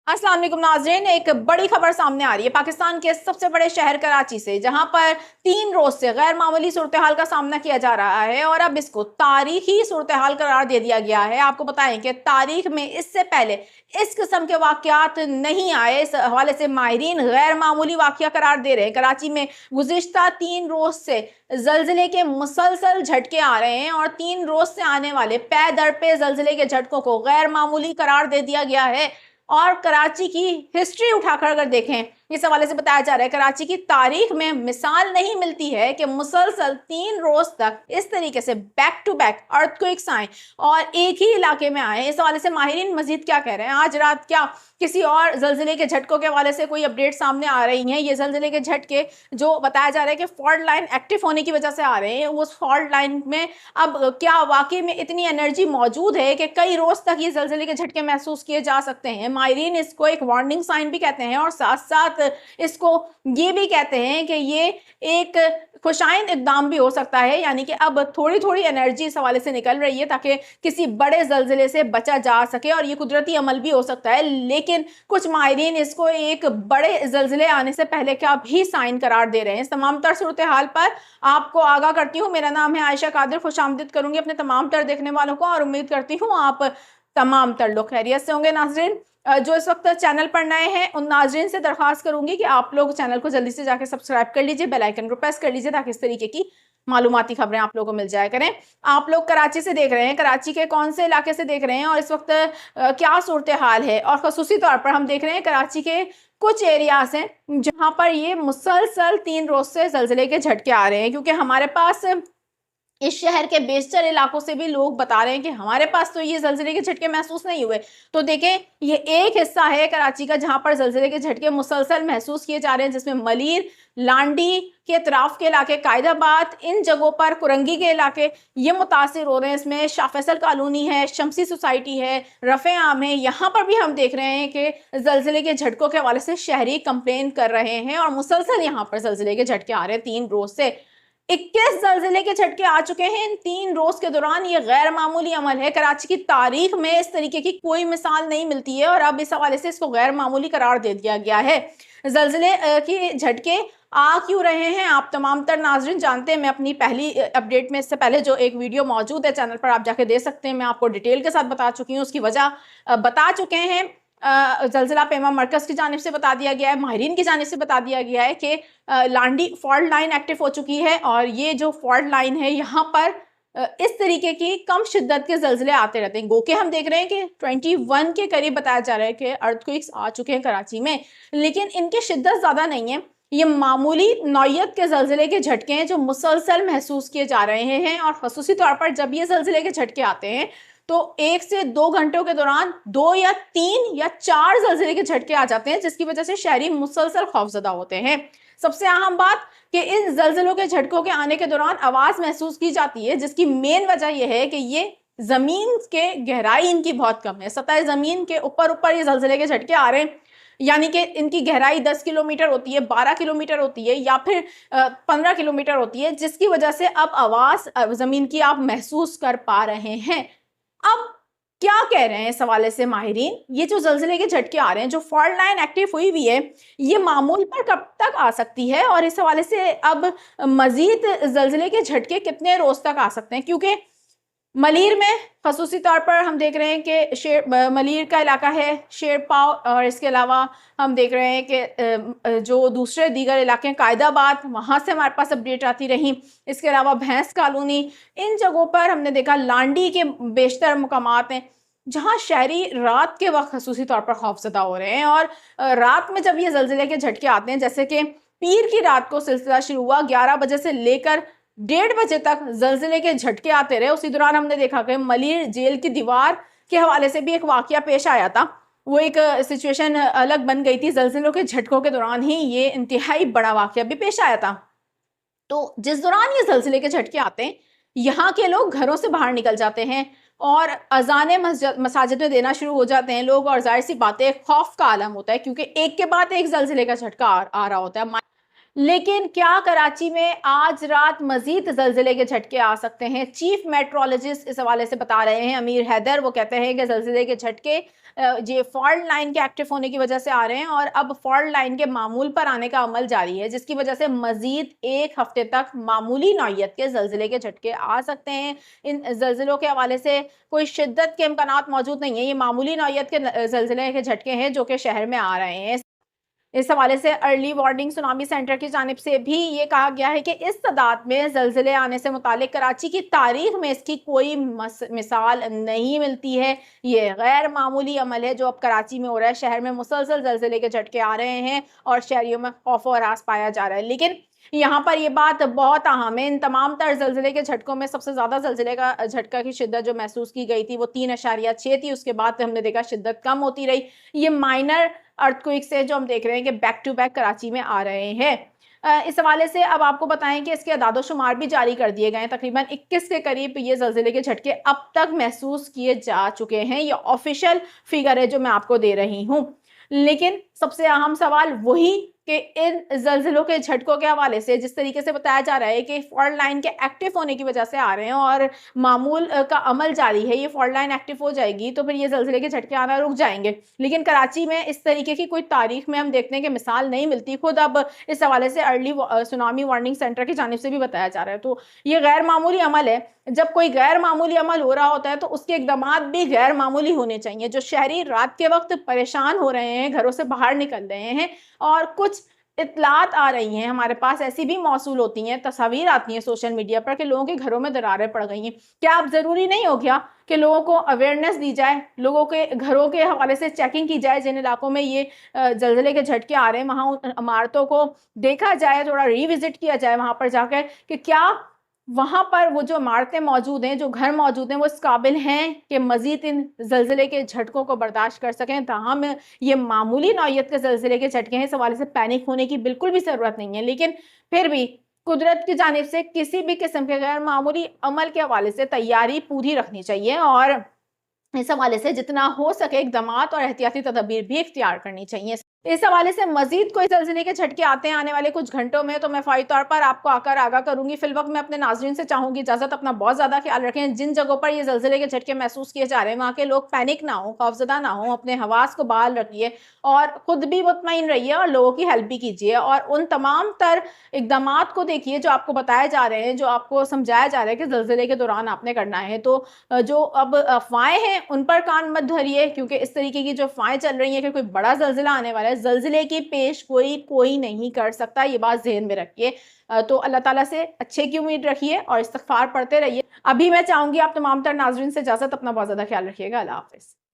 अस्सलाम वालेकुम नाज़रीन, एक बड़ी खबर सामने आ रही है पाकिस्तान के सबसे बड़े शहर कराची से, जहां पर 3 रोज से गैर मामूली सूरत हाल का सामना किया जा रहा है और अब इसको तारीखी सूरत हाल करार दे दिया गया है। आपको बताएं कि तारीख में इससे पहले इस किस्म के वाकयात नहीं आए। इस हवाले से माहिरीन गैर मामूली वाकया करार दे रहे हैं। कराची में गुज़िश्ता 3 रोज से जल्जले के मुसलसल झटके आ रहे हैं और 3 रोज से आने वाले पे दर पे जल्जले के झटकों को गैर मामूली करार दे दिया गया है। और कराची की हिस्ट्री उठाकर अगर देखें, इस हवाले से बताया जा रहा है कराची की तारीख में मिसाल नहीं मिलती है कि मुसलसल 3 रोज तक इस तरीके से बैक टू बैक अर्थक्वेक्स आए और एक ही इलाके में आए। इस हवाले से माहिरीन मजीद क्या कह रहे हैं, आज रात क्या किसी और जल्जले के झटकों के हवाले से कोई अपडेट सामने आ रही हैं। ये जल्जले के झटके जो बताया जा रहा है कि फॉल्ट लाइन एक्टिव होने की वजह से आ रहे हैं, उस फॉल्ट लाइन में अब क्या वाकई में इतनी एनर्जी मौजूद है कि कई रोज तक ये जल्जले के झटके महसूस किए जा सकते हैं। माहिरीन इसको एक वार्निंग साइन भी कहते हैं और साथ साथ इसको ये भी कहते हैं कि ये एक खुशाइन इक़दाम भी हो सकता है, यानी कि अब थोड़ी थोड़ी एनर्जी इस हवाले से निकल रही है ताकि किसी बड़े जल्जले से बचा जा सके और ये कुदरती अमल भी हो सकता है। लेकिन कुछ माहिरीन इसको एक बड़े जल्जले आने से पहले का भी साइन करार दे रहे हैं। इस तमाम तर सूरत हाल पर आपको आगाह करती हूँ। मेरा नाम है आयशा कादिर, खुशामदीद करूंगी अपने तमाम तर देखने वालों को और उम्मीद करती हूँ आप तमाम तर लोग खैरियत से होंगे। नाज़रीन, जो इस वक्त चैनल पर नए हैं उन नाज़रीन से दरख्वास्त करूंगी कि आप लोग चैनल को जल्दी से जाकर सब्सक्राइब कर लीजिए, बेल आइकन को प्रेस कर लीजिए ताकि इस तरीके की मालूमाती खबरें आप लोगों को मिल जाया करें। आप लोग कराची से देख रहे हैं, कराची के कौन से इलाके से देख रहे हैं और इस वक्त क्या सूरत हाल है, और खसूसी तौर पर हम देख रहे हैं कराची के कुछ एरियाज हैं जहां पर ये मुसलसल 3 रोज से जल्जले के झटके आ रहे हैं, क्योंकि हमारे पास इस शहर के बेशतर इलाकों से भी लोग बता रहे हैं कि हमारे पास तो ये जल्जले के झटके महसूस नहीं हुए। तो देखें, ये एक हिस्सा है कराची का जहां पर जल्जले के झटके मुसलसल महसूस किए जा रहे हैं, जिसमें मलीर, लांडी के अतराफ के इलाके, कायदाबाद, इन जगहों पर कुरंगी के इलाके ये मुतासिर हो रहे हैं। इसमें शाह फैसल कॉलोनी है, शमसी सोसाइटी है, रफ़े आम है, यहाँ पर भी हम देख रहे हैं कि जल्जले के झटकों के हवाले से शहरी कंप्लेन कर रहे हैं और मुसलसल यहाँ पर जल्जले के झटके आ रहे हैं। 3 रोज से 21 जल्जले के झटके आ चुके हैं इन 3 रोज के दौरान। ये गैर मामूली अमल है, कराची की तारीख में इस तरीके की कोई मिसाल नहीं मिलती है और अब इस हवाले से इसको गैर मामूली करार दे दिया गया है। जल्जले के झटके आ क्यों रहे हैं आप तमाम तर नाजरीन जानते हैं। मैं अपनी पहली अपडेट में इससे पहले जो एक वीडियो मौजूद है चैनल पर, आप जाके दे सकते हैं, मैं आपको डिटेल के साथ बता चुकी हूँ, उसकी वजह बता चुके हैं। जल्जला पेमा मरकज़ की जानिब से बता दिया गया है, माहिरीन की जानिब से बता दिया गया है कि लांडी फॉल्ट लाइन एक्टिव हो चुकी है और ये जो फॉल्ट लाइन है यहाँ पर इस तरीके की कम शिद्दत के जल्जले आते रहते हैं। गो के हम देख रहे हैं कि 21 के करीब बताया जा रहा है कि अर्थक्वेक्स आ चुके हैं कराची में, लेकिन इनकी शिद्दत ज़्यादा नहीं है। ये मामूली नौयत के जल्जले के झटके हैं जो मुसलसल महसूस किए जा रहे हैं और खसूसी तौर पर जब ये जल्जले के झटके आते हैं तो 1 से 2 घंटों के दौरान 2 या 3 या 4 जल्जले के झटके आ जाते हैं, जिसकी वजह से शहरी मुसलसल खौफजदा होते हैं। सबसे अहम बात कि इन जल्जलों के झटकों के आने के दौरान आवाज महसूस की जाती है, जिसकी मेन वजह यह है कि ये जमीन के गहराई इनकी बहुत कम है। सतह जमीन के ऊपर ये जल्जले के झटके आ रहे हैं, यानी कि इनकी गहराई 10 किलोमीटर होती है, 12 किलोमीटर होती है या फिर 15 किलोमीटर होती है, जिसकी वजह से अब आवाज जमीन की आप महसूस कर पा रहे हैं। अब क्या कह रहे हैं इस हवाले से माहिरीन, ये जो जल्जले के झटके आ रहे हैं, जो फॉल्ट लाइन एक्टिव हुई हुई है, ये मामूल पर कब तक आ सकती है और इस हवाले से अब मजीद जल्जले के झटके कितने रोज तक आ सकते हैं, क्योंकि मलीर में खसूसी तौर पर हम देख रहे हैं कि मलीर का इलाका है शेरपाव, और इसके अलावा हम देख रहे हैं कि जो दूसरे दीगर इलाके हैं कायदाबाद, वहाँ से हमारे पास अपडेट आती रही। इसके अलावा भैंस कॉलोनी, इन जगहों पर हमने देखा लांडी के बेशतर मुकामात हैं जहाँ शहरी रात के वक्त खसूसी तौर पर खौफजदा हो रहे हैं। और रात में जब ये जल्जले के झटके आते हैं, जैसे कि पीर की रात को सिलसिला शुरू हुआ, 11 बजे से लेकर 1:30 बजे तक जल्जले के झटके आते रहे। उसी दौरान हमने देखा कि मलीर जेल की दीवार के हवाले से भी एक वाकया पेश आया था, वो एक सिचुएशन अलग बन गई थी। जल्जलों के झटकों के दौरान ही ये इंतहाई बड़ा वाकया भी पेश आया था। तो जिस दौरान ये जल्जले के झटके आते हैं, यहाँ के लोग घरों से बाहर निकल जाते हैं और अजाने मसाजिद में देना शुरू हो जाते हैं लोग, और जाहिर सी बात है खौफ का आलम होता है, क्योंकि एक के बाद एक जल्जले का झटका आ रहा होता है। لیکن کیا کراچی میں آج رات مزید زلزلے کے جھٹکے آ سکتے ہیں؟ چیف میٹرولوجسٹ اس حوالے سے بتا رہے ہیں امیر حیدر، وہ کہتے ہیں کہ زلزلے کے جھٹکے یہ فالٹ لائن کے ایکٹیو ہونے کی وجہ سے آ رہے ہیں، اور اب فالٹ لائن کے معمول پر آنے کا عمل جاری ہے، جس کی وجہ سے مزید ایک ہفتے تک معمولی نوعیت کے زلزلے کے جھٹکے آ سکتے ہیں۔ ان زلزلوں کے حوالے سے کوئی شدت کے امکانات موجود نہیں ہیں، یہ معمولی نوعیت کے زلزلے کے جھٹکے ہیں جو کہ شہر میں آ رہے ہیں۔ اس حوالے سے ارلی وارننگ سونامی سینٹر کی جانب سے بھی یہ کہا گیا ہے کہ اس تعداد میں زلزلے آنے سے متعلق کراچی کی تاریخ میں اس کی کوئی مثال نہیں ملتی ہے۔ یہ غیر معمولی عمل ہے جو اب کراچی میں ہو رہا ہے۔ شہر میں مسلسل زلزلے کے جھٹکے آ رہے ہیں اور شہریوں میں خوف و ہراس پایا جا رہا ہے، لیکن یہاں پر یہ بات بہت اہم ہے۔ ان تمام تر زلزلے کے جھٹکوں میں سب سے زیادہ زلزلے کا جھٹکا کی شدت جو محسوس کی گئی تھی وہ 3.6 تھی، اس کے بعد ہم نے دیکھا شدت کم ہوتی رہی۔ یہ مائنر ارتھکوئکس سے جو ہم دیکھ رہے ہیں کہ بیک ٹو بیک کراچی میں آ رہے ہیں۔ اس حوالے سے اب آپ کو بتائیں کہ اس کے اعداد و شمار بھی جاری کر دیے گئے ہیں۔ تقریباً 21 کے قریب یہ زلزلے کے جھٹکے اب تک محسوس کیے جا چکے ہیں۔ یہ آفیشیل فگر ہے جو میں آپ کو دے رہی ہوں، لیکن سب سے اہم سوال وہی کہ ان زلزلوں کے جھٹکوں کے حوالے سے جس طریقے سے بتایا جا رہا ہے کہ فالٹ لائن کے ایکٹیو ہونے کی وجہ سے آ رہے ہیں اور معمول کا عمل جاری ہے، یہ فالٹ لائن ایکٹیو ہو جائے گی تو پھر یہ زلزلے کے جھٹکے آنا رک جائیں گے، لیکن کراچی میں اس طریقے کی کوئی تاریخ میں ہم دیکھتے ہیں کہ مثال نہیں ملتی۔ خود اب اس حوالے سے ارلی سونامی وارننگ سینٹر کی جانب سے بھی بتایا جا رہا ہے، تو یہ غیر معمولی عمل ہے۔ جب کوئی غیر معمولی عمل ہو رہا ہوتا ہے تو اس کے اقدامات بھی غیر معمولی ہونے چاہیے۔ جو شہری رات کے وقت پریشان ہو رہے ہیں، گھروں سے باہر نکل رہے ہیں، اور کچھ اطلاعات آ رہی ہیں ہمارے پاس، ایسی بھی موصول ہوتی ہیں، تصاویر آتی ہیں سوشل میڈیا پر کہ لوگوں کے گھروں میں دراریں پڑ گئی ہیں۔ کیا اب ضروری نہیں ہو گیا کہ لوگوں کو اویئرنیس دی جائے، لوگوں کے گھروں کے حوالے سے چیکنگ کی جائے؟ جن علاقوں میں یہ زلزلے کے جھٹکے آ رہے ہیں وہاں ان عمارتوں کو دیکھا جائے، تھوڑا ری وزٹ کیا جائے وہاں پر جا کر کہ کیا وہاں پر وہ جو عمارتیں موجود ہیں، جو گھر موجود ہیں، وہ اس قابل ہیں کہ مزید ان زلزلے کے جھٹکوں کو برداشت کر سکیں۔ تاہم یہ معمولی نوعیت کے زلزلے کے جھٹکے ہیں، اس حوالے سے پینک ہونے کی بالکل بھی ضرورت نہیں ہے، لیکن پھر بھی قدرت کی جانب سے کسی بھی قسم کے غیر معمولی عمل کے حوالے سے تیاری پوری رکھنی چاہیے، اور اس حوالے سے جتنا ہو سکے اقدامات اور احتیاطی تدابیر بھی اختیار کرنی چاہیے۔ اس حوالے سے مزید کوئی زلزلے کے جھٹکے آتے ہیں آنے والے کچھ گھنٹوں میں تو میں فوری طور پر آپ کو آگاہ کروں گی۔ فی الوقت میں اپنے ناظرین سے چاہوں گی اجازت، اپنا بہت زیادہ خیال رکھیں۔ جن جگہوں پر یہ زلزلے کے جھٹکے محسوس کیے جا رہے ہیں وہاں کے لوگ پینک نہ ہوں، خوفزدہ نہ ہوں، اپنے حواس کو بحال رکھیے اور خود بھی مطمئن رہیے اور لوگوں کی ہیلپ بھی کیجیے، اور ان تمام تر اقدامات کو دیکھیے جو آپ کو بتائے جا رہے ہیں، جو آپ کو سمجھایا جا رہا ہے کہ زلزلے کے دوران آپ نے کرنا ہے۔ تو جو اب افواہیں ہیں ان پر کان مت دھریے، کیونکہ اس طریقے کی جو افواہیں چل رہی ہیں کہ کوئی بڑا زلزلہ آنے والا ہے، زلزلے کی پیش کوئی نہیں کر سکتا، یہ بات ذہن میں رکھیے۔ تو اللہ تعالیٰ سے اچھے کی امید رکھیے اور استغفار پڑھتے رہیے۔ ابھی میں چاہوں گی آپ تمام تر ناظرین سے اجازت، اپنا بہت زیادہ خیال رکھیے گا۔ اللہ حافظ۔